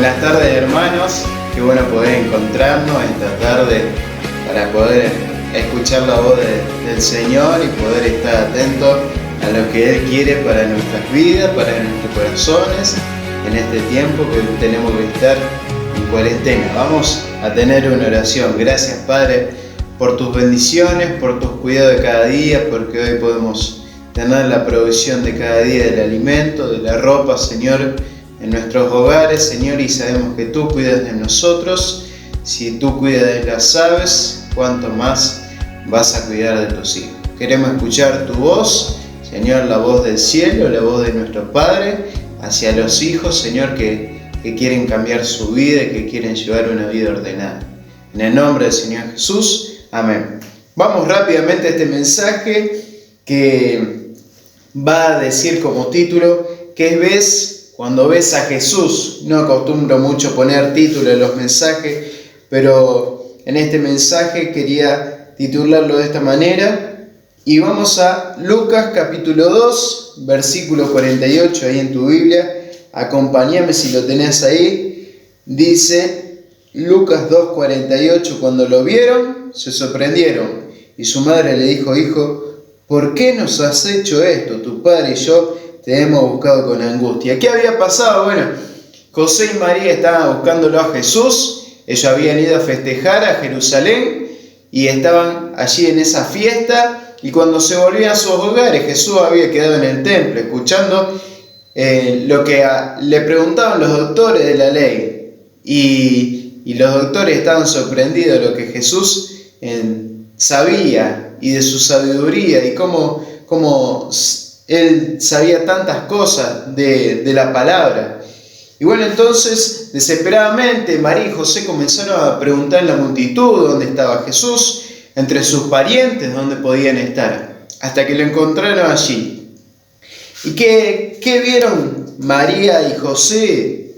Buenas tardes, hermanos. Qué bueno poder encontrarnos esta tarde para poder escuchar la voz del Señor y poder estar atentos a lo que Él quiere para nuestras vidas, para nuestros corazones, en este tiempo que tenemos que estar en cuarentena. Vamos a tener una oración. Gracias, Padre, por tus bendiciones, por tus cuidados de cada día, porque hoy podemos tener la provisión de cada día del alimento, de la ropa, Señor, en nuestros hogares, Señor, y sabemos que tú cuidas de nosotros. Si tú cuidas de las aves, ¿cuánto más vas a cuidar de tus hijos? Queremos escuchar tu voz, Señor, la voz del cielo, la voz de nuestro Padre, hacia los hijos, Señor, que quieren cambiar su vida y que quieren llevar una vida ordenada. En el nombre del Señor Jesús, amén. Vamos rápidamente a este mensaje que va a decir como título, ¿qué es cuando ves a Jesús? No acostumbro mucho poner título en los mensajes, pero en este mensaje quería titularlo de esta manera. Y vamos a Lucas capítulo 2, versículo 48, ahí en tu Biblia. Acompáñame si lo tenés ahí. Dice Lucas 2, 48, cuando lo vieron, se sorprendieron. Y su madre le dijo, hijo, ¿por qué nos has hecho esto? Tu padre y yo te hemos buscado con angustia. ¿Qué había pasado? Bueno, José y María estaban buscándolo a Jesús. Ellos habían ido a festejar a Jerusalén y estaban allí en esa fiesta. Y cuando se volvían a sus hogares, Jesús había quedado en el templo escuchando lo que le preguntaban los doctores de la ley. Y los doctores estaban sorprendidos de lo que Jesús sabía y de su sabiduría y cómo Él sabía tantas cosas de la palabra. Y bueno, entonces, desesperadamente, María y José comenzaron a preguntar en la multitud dónde estaba Jesús, entre sus parientes, dónde podían estar, hasta que lo encontraron allí. ¿Y qué vieron María y José?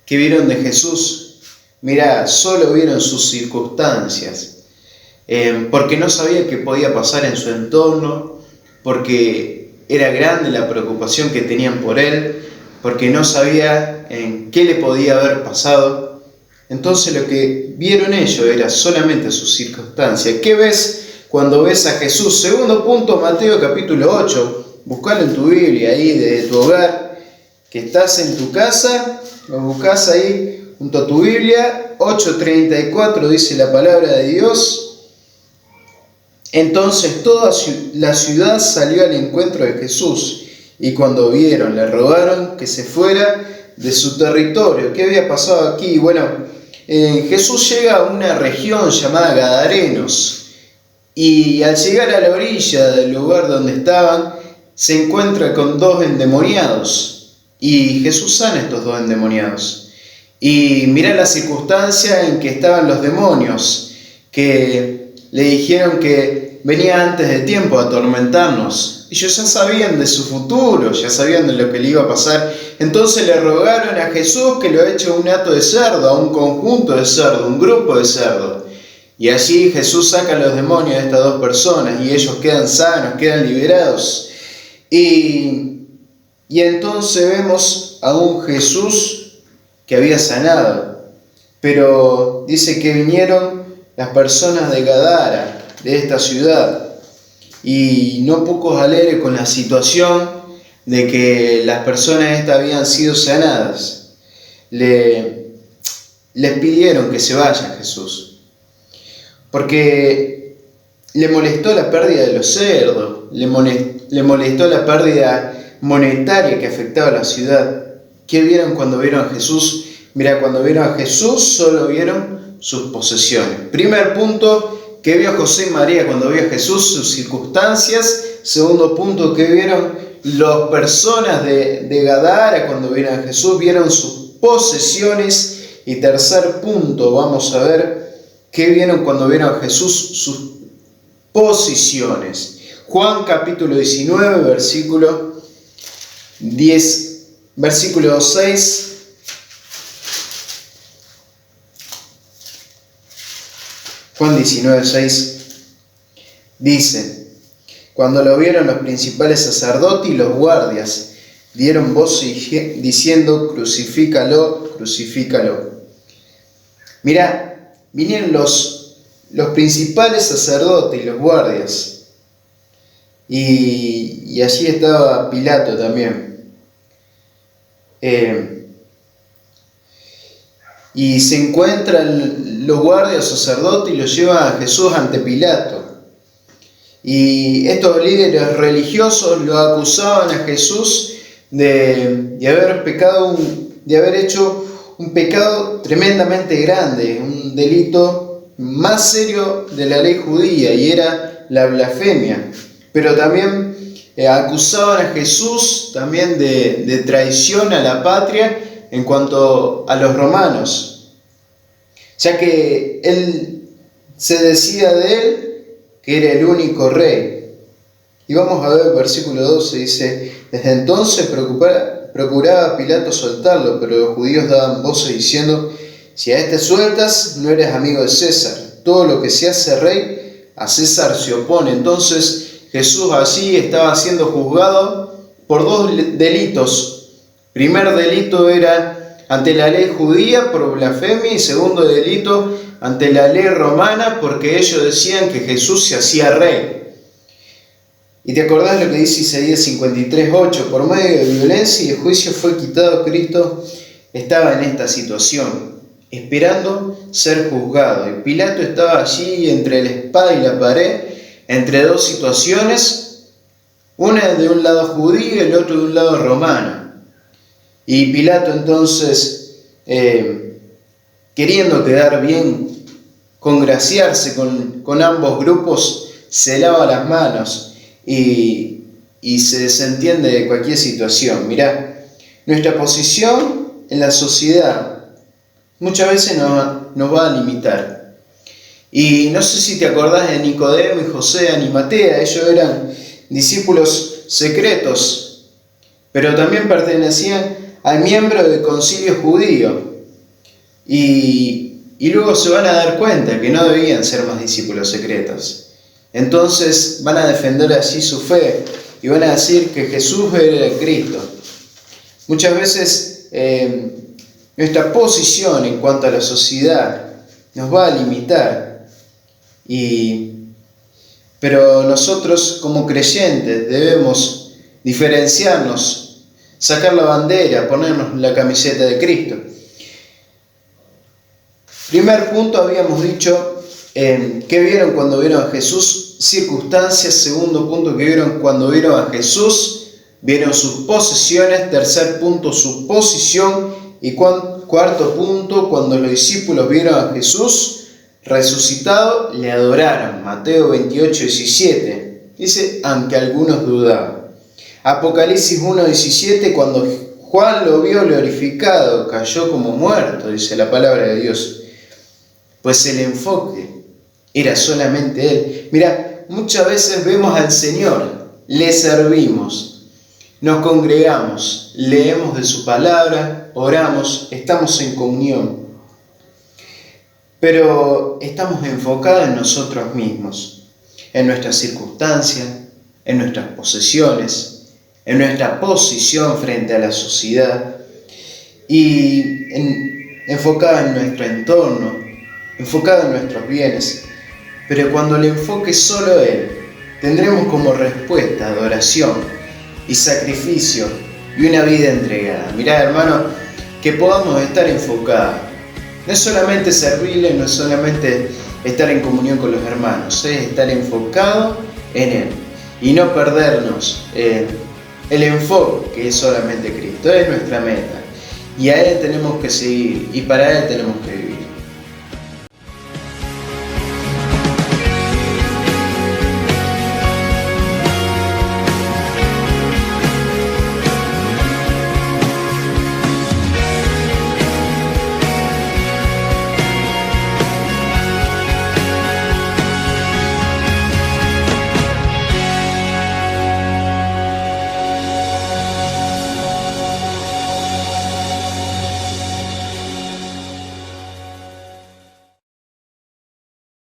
¿Qué vieron de Jesús? Mirá, solo vieron sus circunstancias, porque no sabía qué podía pasar en su entorno, porque era grande la preocupación que tenían por él, porque no sabía en qué le podía haber pasado. Entonces lo que vieron ellos era solamente sus circunstancias. ¿Qué ves cuando ves a Jesús? Segundo punto, Mateo capítulo 8. Buscalo en tu Biblia, ahí de tu hogar, que estás en tu casa, lo buscas ahí junto a tu Biblia. 8:34 dice la palabra de Dios. Entonces toda la ciudad salió al encuentro de Jesús, y cuando vieron, le rogaron que se fuera de su territorio. ¿Qué había pasado aquí? Bueno, Jesús llega a una región llamada Gadarenos, y al llegar a la orilla del lugar donde estaban, se encuentra con dos endemoniados, y Jesús sana a estos dos endemoniados. Y mirá la circunstancia en que estaban los demonios, que le dijeron que venía antes de tiempo a atormentarnos. Ellos ya sabían de su futuro, ya sabían de lo que le iba a pasar. Entonces le rogaron a Jesús que lo eche un hato de cerdo, a un conjunto de cerdos, un grupo de cerdos. Y allí Jesús saca a los demonios de estas dos personas y ellos quedan sanos, quedan liberados. Y entonces vemos a un Jesús que había sanado. Pero dice que vinieron las personas de Gadara, de esta ciudad, y no pocos alegres con la situación de que las personas estas habían sido sanadas. Les pidieron que se vaya Jesús, porque le molestó la pérdida de los cerdos, le molestó la pérdida monetaria que afectaba a la ciudad. ¿Qué vieron cuando vieron a Jesús? Mira, cuando vieron a Jesús solo vieron sus posesiones. Primer punto, ¿qué vio José y María cuando vio a Jesús? Sus circunstancias. Segundo punto, ¿qué vieron las personas de Gadara cuando vieron a Jesús? Vieron sus posesiones. Y tercer punto, vamos a ver qué vieron cuando vieron a Jesús, sus posiciones. Juan capítulo 19, versículo 6. Juan 19:6 dice, cuando lo vieron los principales sacerdotes y los guardias, dieron voz diciendo, crucifícalo, crucifícalo. Mirá, vinieron los principales sacerdotes y los guardias. Y allí estaba Pilato también. Y se encuentran los guardias sacerdotes y los llevan a Jesús ante Pilato. Y estos líderes religiosos lo acusaban a Jesús de haber hecho un pecado tremendamente grande, un delito más serio de la ley judía, y era la blasfemia. Pero también acusaban a Jesús también de traición a la patria en cuanto a los romanos, ya que él se decía de él que era el único rey. Y vamos a ver el versículo 12, dice: desde entonces procuraba Pilato soltarlo, pero los judíos daban voces diciendo: si a este sueltas, no eres amigo de César. Todo lo que se hace rey, a César se opone. Entonces Jesús allí estaba siendo juzgado por dos delitos. Primer delito era ante la ley judía por blasfemia, y segundo delito ante la ley romana, porque ellos decían que Jesús se hacía rey. Y te acordás lo que dice Isaías 53:8: por medio de violencia y de juicio fue quitado Cristo. Estaba en esta situación, esperando ser juzgado. Y Pilato estaba allí entre la espada y la pared, entre dos situaciones, una de un lado judío y el otro de un lado romano. Y Pilato entonces, queriendo quedar bien, congraciarse con ambos grupos, se lava las manos y se desentiende de cualquier situación. Mirá, nuestra posición en la sociedad muchas veces nos va a limitar. Y no sé si te acordás de Nicodemo y José de Arimatea. Ellos eran discípulos secretos, pero también pertenecían al miembro del concilio judío. Y luego se van a dar cuenta que no debían ser más discípulos secretos. Entonces van a defender así su fe y van a decir que Jesús era el Cristo. Muchas veces nuestra posición en cuanto a la sociedad nos va a limitar. Pero nosotros como creyentes debemos diferenciarnos, sacar la bandera, ponernos la camiseta de Cristo. Primer punto, habíamos dicho ¿qué vieron cuando vieron a Jesús? Circunstancias. Segundo punto, ¿qué vieron cuando vieron a Jesús? Vieron sus posesiones. Tercer punto, su posición. Y cuarto punto, cuando los discípulos vieron a Jesús resucitado, le adoraron. Mateo 28:17. Dice, aunque algunos dudaban. Apocalipsis 1:17, cuando Juan lo vio glorificado, cayó como muerto, dice la palabra de Dios. Pues el enfoque era solamente Él. Mira, muchas veces vemos al Señor, le servimos, nos congregamos, leemos de su palabra, oramos, estamos en comunión. Pero estamos enfocados en nosotros mismos, en nuestras circunstancias, en nuestras posesiones, en nuestra posición frente a la sociedad y enfocada en nuestro entorno, enfocada en nuestros bienes. Pero cuando el enfoque es solo Él, tendremos como respuesta adoración y sacrificio y una vida entregada. Mirá, hermano, que podamos estar enfocados. No es solamente servirle, no es solamente estar en comunión con los hermanos, es estar enfocado en Él y no perdernos el enfoque que es solamente Cristo. Es nuestra meta y a Él tenemos que seguir y para Él tenemos que vivir.